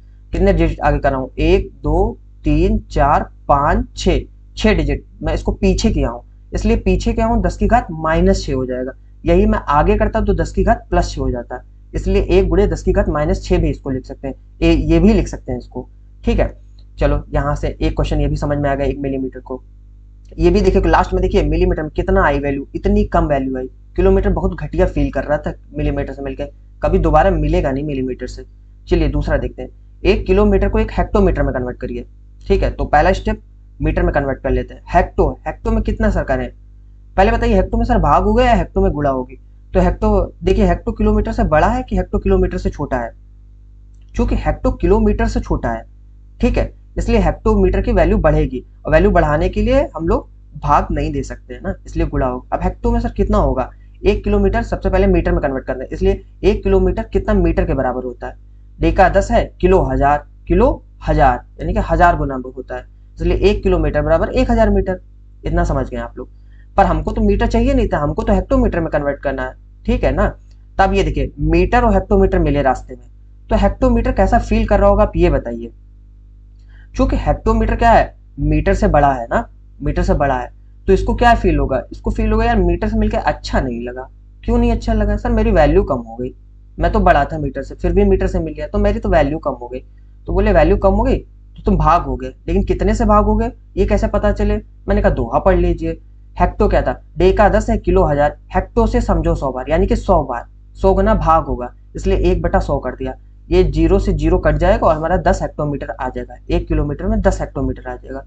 S1: आगे कर रहा हूँ, 1 2 3 4 5 6, 6 डिजिट मैं इसको पीछे किया हूँ, इसलिए पीछे क्या हूँ 10 की घात -6 हो जाएगा, यही मैं आगे करता तो 10 की घात +6 हो जाता, इसलिए 1 गुणे 10 की घात -6 भी इसको लिख सकते हैं, ये भी लिख सकते हैं इसको। ठीक है, चलो यहाँ से एक क्वेश्चन ये भी समझ में आ गया, 1 मिलीमीटर को, ये भी देखिए लास्ट में देखिए मिलीमीटर में कितना आई वैल्यू, इतनी कम वैल्यू आई, किलोमीटर बहुत घटिया फील कर रहा था मिलीमीटर से मिलकर, कभी दोबारा मिलेगा नहीं मिलीमीटर से। चलिए दूसरा देखते हैं, 1 किलोमीटर को 1 हेक्टोमीटर में कन्वर्ट करिए। ठीक है, तो पहला स्टेप मीटर में कन्वर्ट कर लेते हैं। हेक्टो में कितना सर करें, पहले बताइए हेक्टो में सर भाग होगा या हेक्टो में गुणा होगी, तो हेक्टो देखिए हेक्टो किलोमीटर से बड़ा है कि हेक्टो किलोमीटर से छोटा है, चूंकि हेक्टो किलोमीटर से छोटा है, ठीक है, इसलिए हेक्टोमीटर की वैल्यू बढ़ेगी, और वैल्यू बढ़ाने के लिए हम लोग भाग नहीं दे सकते हैं ना, इसलिए गुणा होगा। अब हेक्टो में सर कितना होगा, 1 किलोमीटर सबसे पहले मीटर में कन्वर्ट करना है, इसलिए 1 किलोमीटर कितना मीटर के बराबर होता है, डेका 10 है, किलो हजार यानी कि 1000 गुना होता है, इसलिए 1 किलोमीटर बराबर 1000 मीटर। इतना समझ गए आप लोग। पर हमको तो मीटर चाहिए नहीं था, हमको तो हेक्टोमीटर में कन्वर्ट करना है, ठीक है ना। तब ये देखिए मीटर और हेक्टोमीटर मिले रास्ते में, तो हेक्टोमीटर कैसा फील कर रहा होगा आप ये बताइए। क्योंकि हेक्टोमीटर क्या है, मीटर से बड़ा है ना, मीटर से बड़ा है, तो इसको क्या फील होगा, इसको फील होगा यार मीटर से मिलकर अच्छा नहीं लगा। क्यों नहीं अच्छा लगा सर, मेरी वैल्यू कम हो गई। मैं तो बड़ा था मीटर से, फिर भी मीटर से मिल गया तो मेरी तो वैल्यू कम हो गई। तो बोले वैल्यू कम हो गई तो तुम भागोगे, लेकिन कितने से भागोगे ये कैसे पता चले। मैंने कहा दोहा पढ़ लीजिए। हेक्टो क्या था, डेका 10 है, किलो 1000, हेक्टो से समझो 100 बार, यानी कि 100 बार, 100 गुना भाग होगा, इसलिए 1/100 कर दिया। ये जीरो से जीरो कट जाएगा और हमारा 10 हेक्टोमीटर आ जाएगा, 1 किलोमीटर में 10 हेक्टोमीटर आ जाएगा।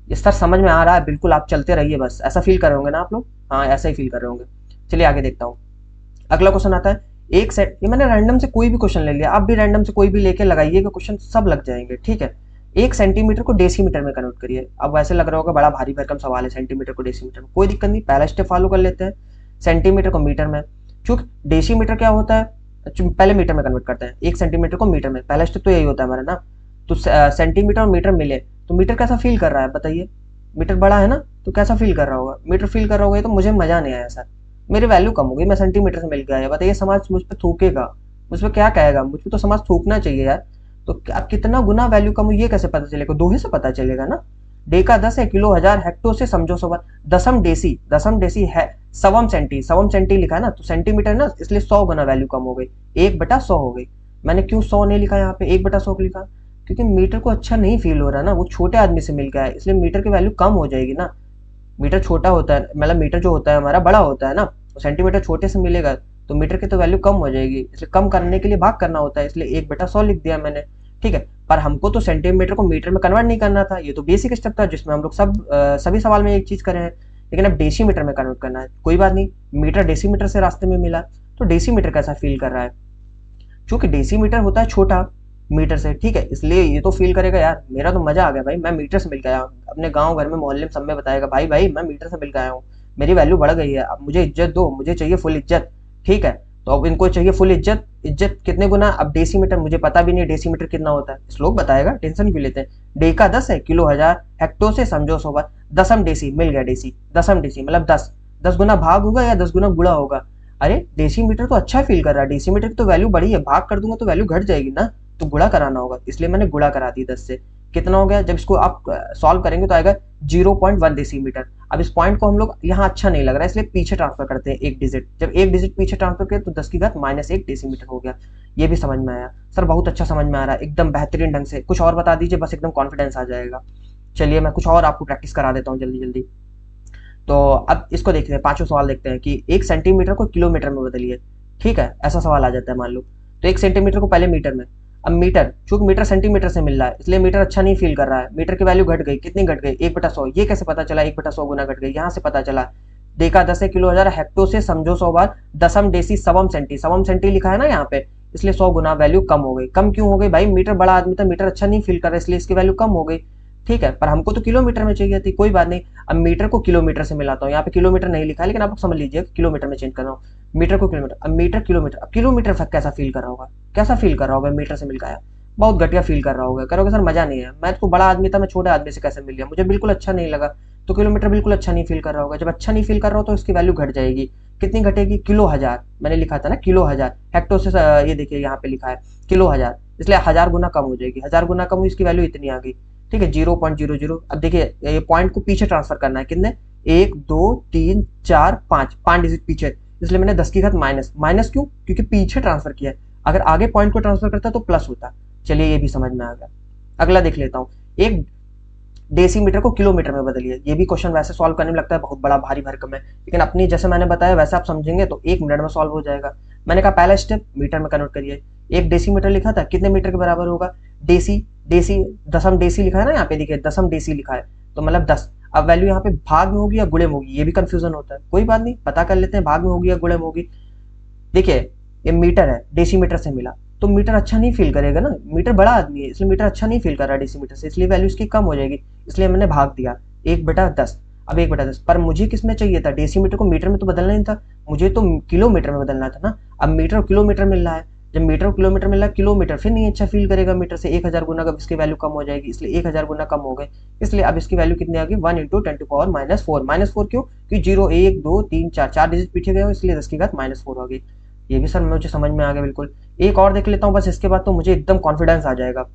S1: ये सर समझ में आ रहा है, बिल्कुल आप चलते रहिए, बस ऐसा फील कर रहे होंगे ना आप लोग। हाँ ऐसा ही फील कर रहे होंगे। चलिए आगे देखता हूँ। अगला क्वेश्चन आता है, एक सेट, ये मैंने रैंडम से कोई भी क्वेश्चन ले लिया, आप भी रैंडम से कोई भी लेके लगाइएगा क्वेश्चन, सब लग जाएंगे, ठीक है। 1 सेंटीमीटर को डेसीमीटर में कन्वर्ट करिए। अब वैसे लग रहा होगा बड़ा भारी भरकम सवाल है, सेंटीमीटर को डेसीमीटर में, कोई दिक्कत नहीं, पहला स्टेप फॉलो कर लेते हैं। सेंटीमीटर को मीटर में, चूंकि डेसीमीटर क्या होता है, पहले मीटर में कन्वर्ट करते हैं, 1 सेंटीमीटर को मीटर में, पहला स्टेप तो यही होता है हमारा ना। तो सेंटीमीटर और मीटर मिले तो मीटर कैसा फील कर रहा है बताइए। मीटर बड़ा है ना, तो कैसा फील कर रहा होगा, मीटर फील कर रहा होगा, तो मुझे मजा नहीं आया सर, मेरी वैल्यू कम हो गई, मैं सेंटीमीटर से मिल गया। बताइए समाज मुझ पर थूकेगा, मुझ पर क्या कहेगा, मुझ पर तो समाज थूकना चाहिए यार। तो अब कितना गुना वैल्यू कम हुई ये कैसे पता चलेगा, दोहे से पता चलेगा ना। डेका 10 है, किलो 1000, हेक्टो से समझो 100 बार, दसम डेसी है, सवम सेंटी लिखा है ना, तो सेंटीमीटर ना, इसलिए 100 गुना वैल्यू कम हो गई, 1/100 हो गई। मैंने क्यों 100 नहीं लिखा यहाँ पे, 1/100 लिखा, क्योंकि मीटर को अच्छा नहीं फील हो रहा ना, वो छोटे आदमी से मिल गया है, इसलिए मीटर की वैल्यू कम हो जाएगी ना। मीटर छोटा होता है, मतलब मीटर जो होता है हमारा बड़ा होता है ना, तो सेंटीमीटर छोटे से मिलेगा, तो मीटर की तो वैल्यू कम हो जाएगी, इसलिए कम करने के लिए भाग करना होता है, इसलिए 1/100 लिख दिया मैंने, ठीक है। पर हमको तो सेंटीमीटर को मीटर में कन्वर्ट नहीं करना था, ये तो बेसिक स्टेप था जिसमें हम लोग सभी सवाल में एक चीज करे हैं, लेकिन अब डेसीमीटर में कन्वर्ट करना है। कोई बात नहीं, मीटर डेसीमीटर से रास्ते में मिला, तो डेसीमीटर कैसा फील कर रहा है, क्योंकि डेसीमीटर होता है छोटा मीटर से, ठीक है, इसलिए ये तो फील करेगा यार मेरा तो मजा आ गया भाई, मैं मीटर से मिल गया हूँ, अपने गांव घर में मोहल्ले में सब में बताएगा भाई भाई मैं मीटर से मिल गया हूँ, मेरी वैल्यू बढ़ गई है, अब मुझे इज्जत दो, मुझे चाहिए फुल इज्जत, ठीक है। तो अब इनको चाहिए फुल इज्जत, इज्जत कितने गुना, अब डेसीमीटर मुझे पता भी नहीं डेसीमीटर कितना होता है, श्लोक बताएगा, टेंशन क्यों लेते हैं। डेका 10 है, किलो 1000, हेक्टो से समझो 100 बार, दसम डेसी मिल गया, डेसी दसम डेसी मतलब 10, 10 गुना भाग होगा या 10 गुना गुणा होगा। अरे डेसीमीटर तो अच्छा फील कर रहा है, डेसीमीटर की तो वैल्यू बढ़ी है, भाग कर दूंगा तो वैल्यू घट जाएगी ना, तो गुणा कराना होगा, इसलिए मैंने गुणा करा दी 10 से। कितना हो गया, जब इसको आप सॉल्व करेंगे तो आएगा 0.1 डेसीमीटर। अब इस पॉइंट को हम लोग यहाँ अच्छा नहीं लग रहा है, इसलिए पीछे ट्रांसफर करते हैं एक डिजिट, जब एक डिजिट पीछे ट्रांसफर करें तो 10 की घात -1 डेसीमीटर हो गया। ये भी समझ में आया सर, बहुत अच्छा समझ में आ रहा है, एकदम बेहतरीन ढंग से। कुछ और बता दीजिए, बस एकदम कॉन्फिडेंस आ जाएगा। चलिए मैं कुछ और आपको प्रैक्टिस करा देता हूँ जल्दी जल्दी। तो अब इसको देखते हैं, पांचों सवाल देखते हैं कि 1 सेंटीमीटर को किलोमीटर में बदलिए, ठीक है, ऐसा सवाल आ जाता है मान लो। तो 1 सेंटीमीटर को पहले मीटर में, अब मीटर, चूंकि मीटर सेंटीमीटर से मिल रहा है इसलिए मीटर अच्छा नहीं फील कर रहा है, मीटर की वैल्यू घट गई, कितनी घट गई, 1/100। ये कैसे पता चला 1/100 गुना घट गई, यहाँ से पता चला। देखा 10 है, किलो 1000, हेक्टो से समझो 100 बार, दसम डेसी सवम सेंटी लिखा है ना यहाँ पे, इसलिए 100 गुना वैल्यू कम हो गई। कम क्यों हो गई भाई, मीटर बड़ा आदमी था, मीटर अच्छा नहीं फील कर रहा है, इसलिए इसकी वैल्यू कम हो गई, ठीक है। पर हमको तो किलोमीटर में चाहिए थी, कोई बात नहीं। अब मीटर को किलोमीटर से मिलाता हूँ, यहाँ पे किलोमीटर नहीं लिखा है, लेकिन आप लोग समझ लीजिए किलोमीटर में चेंज कर रहा हूँ, मीटर को किलोमीटर, अब मीटर किलोमीटर, अब किलोमीटर कैसा फील कर रहा होगा, कैसा फील कर रहा होगा, मीटर से मिल गया, बहुत घटिया फील कर रहा होगा, करोगे सर मजा नहीं है, मैं तो बड़ा आदमी था, मैं छोटे आदमी से कैसे मिल गया, मुझे बिल्कुल अच्छा नहीं लगा। तो किलोमीटर बिल्कुल अच्छा नहीं फील कर रहा होगा, जब अच्छा नहीं फील कर रहा हो तो इसकी वैल्यू घट जाएगी, कितनी घटेगी, किलो 1000, मैंने लिखा था ना किलो 1000, हेक्टो से ये देखिए यहाँ पे लिखा है किलो 1000, इसलिए 1000 गुना कम हो जाएगी, 1000 गुना कम हुई, इसकी वैल्यू इतनी आ गई, ठीक है, 0.00। अब देखिए ये पॉइंट को पीछे ट्रांसफर करना है, कितने, 1 2 3 4 5, 5 डिजिट पीछे, इसलिए मैंने 10 की घात माइनस, माइनस क्यों, क्योंकि पीछे ट्रांसफर किया है, अगर आगे पॉइंट को ट्रांसफर करता तो प्लस होता। चलिए ये भी समझ में आ गया। अगला देख लेता हूँ, एक डेसीमीटर को किलोमीटर में बदलिए। ये भी क्वेश्चन वैसे सॉल्व करने में लगता है बहुत बड़ा भारी भरकम है, लेकिन अपनी जैसे मैंने बताया वैसे आप समझेंगे तो 1 मिनट में सॉल्व हो जाएगा। मैंने कहा पहला स्टेप मीटर में कन्वर्ट करिए, एक डेसीमीटर लिखा था, कितने मीटर के बराबर होगा, डेसी, डेसी दसम डेसी लिखा है ना यहाँ पे, देखिए दसम डेसी लिखा है, तो मतलब 10। अब वैल्यू यहाँ पे भाग में होगी या गुणे में होगी, ये भी कंफ्यूजन होता है, कोई बात नहीं, पता कर लेते हैं भाग में होगी या गुणे में होगी। देखिए ये मीटर है, डेसीमीटर से मिला, तो मीटर अच्छा नहीं फील करेगा ना, मीटर बड़ा आदमी है इसलिए मीटर अच्छा नहीं फील कर रहा है डेसीमीटर से, इसलिए वैल्यू इसकी कम हो जाएगी, इसलिए मैंने भाग दिया 1/10। अब 1/10, पर मुझे किसमें चाहिए था, डेसीमीटर को मीटर में तो बदलना नहीं था, मुझे तो किलोमीटर में बदलना था ना। अब मीटर और किलोमीटर मिल रहा है, जब मीटर को किलोमीटर मिला, किलोमीटर फिर नहीं अच्छा फील करेगा मीटर से, 1000 गुना का इसकी वैल्यू कम हो जाएगी, इसलिए 1000 गुना कम हो गए, इसलिए अब इसकी वैल्यू कितनी आ गई 1 इंटू 10⁻⁻4। -4 क्यों? क्योंकि 0 1 2 3 4 डिजिट पीछे गए हो, इसलिए 10⁻⁻4 हो गई। ये भी सर मुझे समझ में आ गया बिल्कुल। एक और देख लेता हूँ बस, इसके बाद तो मुझे एकदम कॉन्फिडेंस आ जाएगा।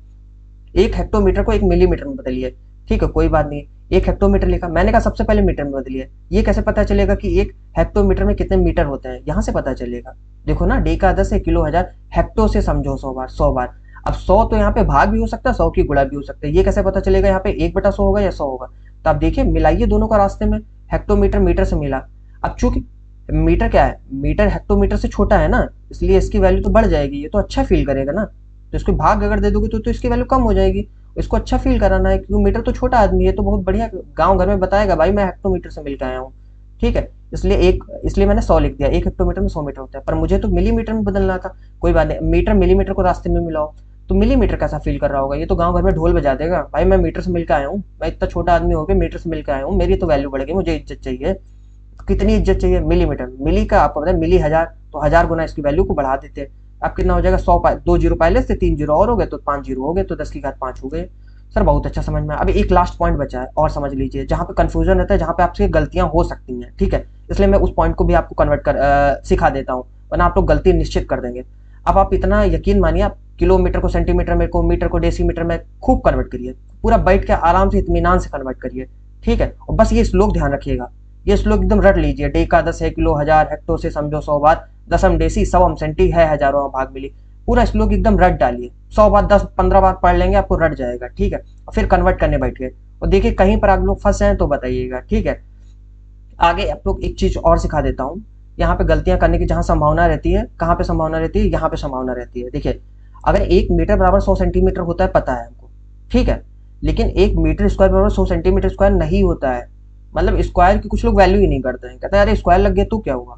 S1: एक हेक्टोमीटर को एक मिलीमीटर में बदलिए। ठीक है, कोई बात नहीं। एक हेक्टोमीटर लिखा, मैंने कहा सबसे पहले मीटर में बदलिए। ये कैसे पता चलेगा कि एक हेक्टोमीटर में कितने मीटर होते हैं? यहाँ से पता चलेगा। देखो ना, डे का 10 है, किलो 1000, हेक्टो से समझो 100 बार, 100 बार। अब 100 तो यहाँ पे भाग भी हो सकता है, 100 की गुणा भी हो सकता है। ये कैसे पता चलेगा यहाँ पे 1/100 होगा या 100 होगा? तो आप देखिए, मिलाइए दोनों का रास्ते में, हेक्टोमीटर मीटर से मिला। अब चूंकि मीटर क्या है, मीटर हेक्टोमीटर से छोटा है ना, इसलिए इसकी वैल्यू तो बढ़ जाएगी। ये तो अच्छा फील करेगा ना, तो इसको भाग अगर दे दोगे तो इसकी वैल्यू कम हो जाएगी। इसको अच्छा फील कराना है, क्योंकि मीटर तो छोटा आदमी है, तो बहुत बढ़िया गांव घर में बताएगा भाई मैं हेक्टोमीटर से मिलकर आया हूँ। ठीक है, इसलिए मैंने 100 लिख दिया। एक हेक्टोमीटर में 100 मीटर होता है, पर मुझे तो मिलीमीटर में बदलना था। कोई बात नहीं, मीटर मिलीमीटर को रास्ते में मिलाओ, तो मिलीमीटर कैसा फील कर रहा होगा? ये तो गांव घर में ढोल बजा देगा, भाई मैं मीटर से मिलकर आया हूँ, मैं इतना छोटा आदमी होकर मीटर से मिलकर आया हूँ, मेरी तो वैल्यू बढ़ गई, मुझे इज्जत चाहिए। कितनी इज्जत चाहिए? मिलीमीटर। मिली का आपको पता है, मिली 1000, तो 1000 गुना इसकी वैल्यू को बढ़ा देते हैं। अब कितना हो जाएगा? 100 2 जीरो पहले से, 3 जीरो और हो गए तो 5 जीरो हो गए, तो 10⁻5 हो गए। सर बहुत अच्छा समझ में। अभी एक लास्ट पॉइंट बचा है और समझ लीजिए, जहां पे कंफ्यूजन रहता है, जहां पे आपसे गलतियां हो सकती हैं। ठीक है, इसलिए मैं उस पॉइंट को भी आपको कन्वर्ट कर सिखा देता हूँ, वरना आप लोग गलती निश्चित कर देंगे। अब आप इतना यकीन मानिए, आप किलोमीटर को सेंटीमीटर में, को मीटर को डेसीमीटर में खूब कन्वर्ट करिए, पूरा बैठ के आराम से इत्मीनान से कन्वर्ट करिए। ठीक है, और बस ये श्लोक ध्यान रखिएगा, ये श्लोक एकदम रट लीजिए। डे का 10 है, किलो 1000, हेक्टो से समझो 100 बार, दसम डेसी सवम सेंटी है, हजारों भाग मिली। पूरा श्लोक एकदम रट डालिए, 100 बार 10-15 बार पढ़ लेंगे, आपको रट जाएगा। ठीक है, और फिर कन्वर्ट करने बैठिए, और देखिए कहीं पर आप लोग फंस जाए तो बताइएगा। ठीक है, आगे आप लोग एक चीज और सिखा देता हूँ। यहाँ पे गलतियां करने की जहां संभावना रहती है, कहाँ पे संभावना रहती है? यहाँ पे संभावना रहती है। देखिए, अगर 1 मीटर बराबर 100 सेंटीमीटर होता है, पता है हमको। ठीक है, लेकिन 1 मीटर स्क्वायर बराबर 100 सेंटीमीटर स्क्वायर नहीं होता है। मतलब स्क्वायर की कुछ लोग वैल्यू ही नहीं करते हैं, कहते हैं अरे स्क्वायर लग गया तो क्या हुआ,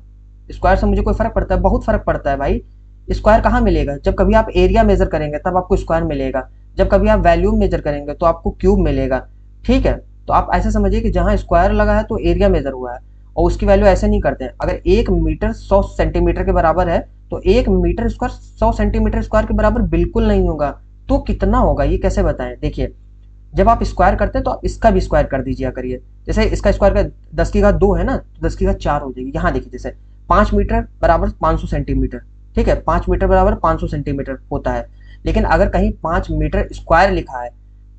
S1: स्क्वायर से मुझे कोई फर्क पड़ता है? बहुत फर्क पड़ता है भाई। स्क्वायर कहाँ मिलेगा? जब कभी आप एरिया मेजर करेंगे तब आपको स्क्वायर मिलेगा, जब कभी आप वैल्यूम मेजर करेंगे तो आपको क्यूब मिलेगा। ठीक है, तो आप ऐसे समझिए कि जहां स्क्वायर लगा है तो एरिया मेजर हुआ है, और उसकी वैल्यू ऐसे नहीं करते हैं। अगर 1 मीटर 100 सेंटीमीटर के बराबर है, तो 1 मीटर स्क्वायर 100 सेंटीमीटर स्क्वायर के बराबर बिल्कुल नहीं होगा। तो कितना होगा ये कैसे बताएं? देखिए, जब आप स्क्वायर करते हैं तो आप इसका भी स्क्वायर कर दीजिए करिए। जैसे इसका स्क्वायर का 10⁻2 है ना, तो 10⁻4 हो जाएगी। यहाँ देखिए, जैसे 5 मीटर बराबर 500 सेंटीमीटर। ठीक है, 5 मीटर बराबर 500 सेंटीमीटर होता है, लेकिन अगर कहीं 5 मीटर स्क्वायर लिखा है,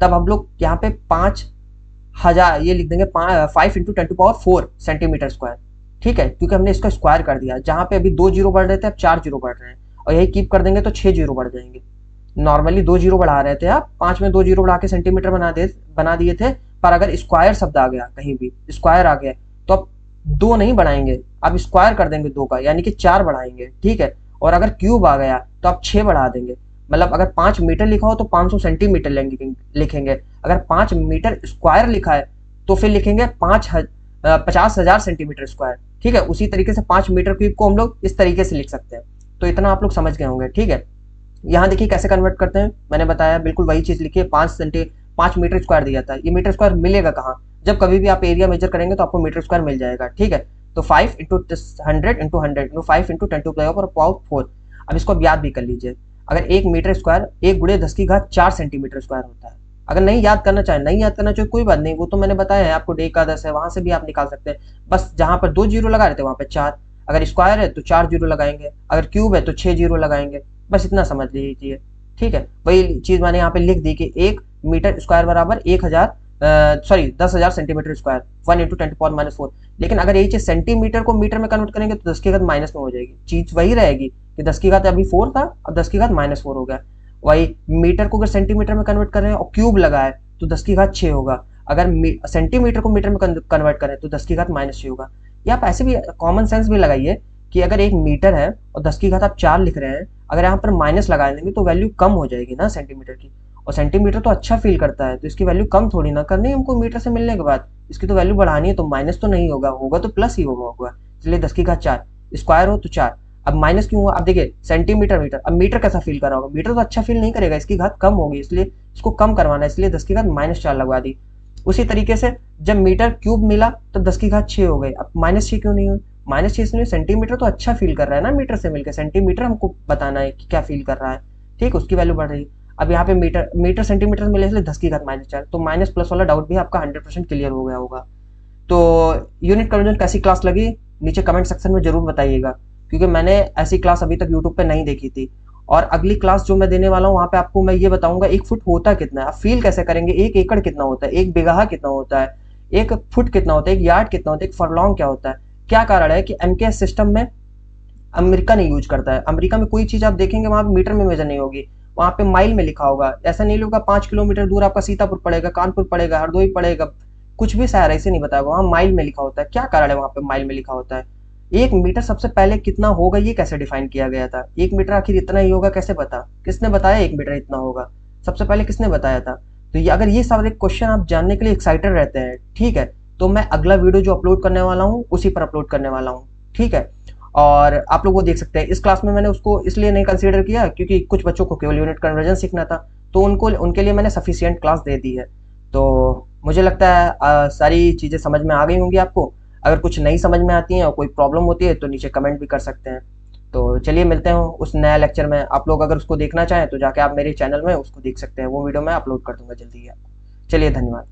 S1: तब हम लोग यहाँ पे 5000 ये लिख देंगे, 5 इंटू 10⁻4 सेंटीमीटर स्क्वायर। ठीक है, क्योंकि हमने इसका स्क्वायर कर दिया। जहां पे अभी 2 जीरो बढ़ रहे थे, अब 4 जीरो बढ़ रहे हैं, और यही कीप कर देंगे तो 6 जीरो बढ़ जाएंगे। नॉर्मली 2 जीरो बढ़ा रहे थे आप, 5 में 2 जीरो बढ़ा के सेंटीमीटर बना दिए थे, पर अगर स्क्वायर शब्द आ गया, कहीं भी स्क्वायर आ गया, तो अब 2 नहीं बढ़ाएंगे, अब स्क्वायर कर देंगे 2 का, यानी कि 4 बढ़ाएंगे। ठीक है, और अगर क्यूब आ गया तो आप 6 बढ़ा देंगे। मतलब अगर 5 मीटर लिखा हो तो 500 सेंटीमीटर लिखेंगे। अगर 5 मीटर स्क्वायर लिखा है तो फिर लिखेंगे 50,000 सेंटीमीटर स्क्वायर। ठीक है, उसी तरीके से 5 मीटर क्यूब को हम लोग इस तरीके से लिख सकते हैं। तो इतना आप लोग समझ गए होंगे। ठीक है, यहाँ देखिए कैसे कन्वर्ट करते हैं, मैंने बताया बिल्कुल वही चीज लिखिए। 5 मीटर स्क्वायर दिया था, ये मीटर स्क्वायर मिलेगा कहाँ? जब कभी भी आप एरिया मेजर करेंगे तो आपको मीटर स्क्वायर मिल जाएगा। ठीक है, तो 5 इंटू 100 इंटू 100 इंटू 5 इंटू 10⁻4। अब इसको आप याद भी कर लीजिए। अगर 1 मीटर स्क्वायर 1 × 10⁻4 सेंटीमीटर स्क्वायर होता है। अगर नहीं याद करना चाहे कोई बात नहीं, वो तो मैंने बताया है आपको, डे का 10 है, वहां से भी आप निकाल सकते हैं। बस जहां पर 2 जीरो लगा रहे थे वहां पर 4, अगर स्क्वायर है तो 4 जीरो लगाएंगे, अगर क्यूब है तो 6 जीरो लगाएंगे। बस इतना समझ लीजिए। ठीक है, वही चीज मैंने यहाँ पे लिख दी कि 1 मीटर स्क्वायर बराबर 10,000 सेंटीमीटर स्क्वायर, 1 इंटू 10⁻⁻4। लेकिन अगर यही चीज सेंटीमीटर को मीटर में कन्वर्ट करेंगे तो 10 की घात माइनस में हो जाएगी। चीज वही रहेगी कि 10 की घात अभी 4 था, अब 10 की घात -4 हो गया। वही मीटर को अगर सेंटीमीटर में कन्वर्ट कर रहे हैं और क्यूब लगा है तो 10 की घात 6 होगा। अगर सेंटीमीटर को मीटर में कन्वर्ट करें तो 10 की घात -6 होगा। या आप ऐसे भी कॉमन सेंस भी लगाइए कि अगर 1 मीटर है और 10 की घात आप 4 लिख रहे हैं, अगर यहाँ पर माइनस लगा देंगे तो वैल्यू कम हो जाएगी ना सेंटीमीटर की, और सेंटीमीटर तो अच्छा फील करता है, तो इसकी वैल्यू कम थोड़ी ना करनी है हमको मीटर से मिलने के बाद। इसकी तो वैल्यू बढ़ानी है, तो माइनस तो नहीं होगा, होगा तो प्लस ही होगा। इसलिए 10 की घात 4, स्क्वायर हो तो 4। अब माइनस क्यों हुआ? अब देखिए सेंटीमीटर मीटर, अब मीटर कैसा फील कर रहा होगा? मीटर तो अच्छा फील नहीं करेगा, इसकी घात कम होगी, इसलिए इसको कम करवाना है, इसलिए 10 की घात -4 लगवा दी। उसी तरीके से जब मीटर क्यूब मिला तब 10 की घात 6 हो गई, अब -6 क्यों नहीं हुई? -6 इसलिए सेंटीमीटर तो अच्छा फील कर रहा है ना मीटर से मिलकर, सेंटीमीटर हमको बताना है कि क्या फील कर रहा है, ठीक, उसकी वैल्यू बढ़ रही है। अब यहाँ पे मीटर मीटर सेंटीमीटर मिले इसलिए 10 की घात -4, तो माइनस प्लस वाला डाउट भी आपका 100% क्लियर हो गया होगा। तो यूनिट कन्वर्जन कैसी क्लास लगी नीचे कमेंट सेक्शन में जरूर बताइएगा, क्योंकि मैंने ऐसी क्लास अभी तक यूट्यूब पे नहीं देखी थी। और अगली क्लास जो मैं देने वाला हूँ वहाँ पे आपको मैं ये बताऊंगा 1 फुट होता कितना है, आप फील कैसे करेंगे, 1 एकड़ कितना होता है, 1 बिगहा कितना होता है, 1 फुट कितना होता है, 1 यार्ड कितना होता है, 1 फरलॉन्ग क्या होता है। क्या कारण है कि एमकेएस सिस्टम में अमेरिका नहीं यूज करता है, अमेरिका में कोई चीज आप देखेंगे वहां पे मीटर में मेजर नहीं होगी, वहां पे माइल में लिखा होगा। ऐसा नहीं होगा 5 किलोमीटर दूर आपका सीतापुर पड़ेगा, कानपुर पड़ेगा, हरदोई पड़ेगा, कुछ भी शहर ऐसे नहीं बताएगा, वहां माइल में लिखा होता है। क्या कारण है वहां पे माइल में लिखा होता है। 1 मीटर सबसे पहले कितना होगा ये कैसे डिफाइन किया गया था, 1 मीटर आखिर इतना ही होगा कैसे पता, किसने बताया 1 मीटर इतना होगा, सबसे पहले किसने बताया था। तो ये अगर ये सारे क्वेश्चन आप जानने के लिए एक्साइटेड रहते हैं, ठीक है, तो मैं अगला वीडियो जो अपलोड करने वाला हूँ उसी पर अपलोड करने वाला हूँ, ठीक है। और आप लोग वो देख सकते हैं। इस क्लास में मैंने उसको इसलिए नहीं कंसीडर किया क्योंकि कुछ बच्चों को केवल यूनिट कन्वर्जन सीखना था, तो उनको उनके लिए मैंने सफिशियंट क्लास दे दी है। तो मुझे लगता है सारी चीज़ें समझ में आ गई होंगी आपको। अगर कुछ नहीं समझ में आती हैं और कोई प्रॉब्लम होती है तो नीचे कमेंट भी कर सकते हैं। तो चलिए मिलते हैं उस नया लेक्चर में। आप लोग अगर उसको देखना चाहें तो जाके आप मेरे चैनल में उसको देख सकते हैं, वो वीडियो मैं अपलोड कर दूंगा जल्दी ही आपको। चलिए धन्यवाद।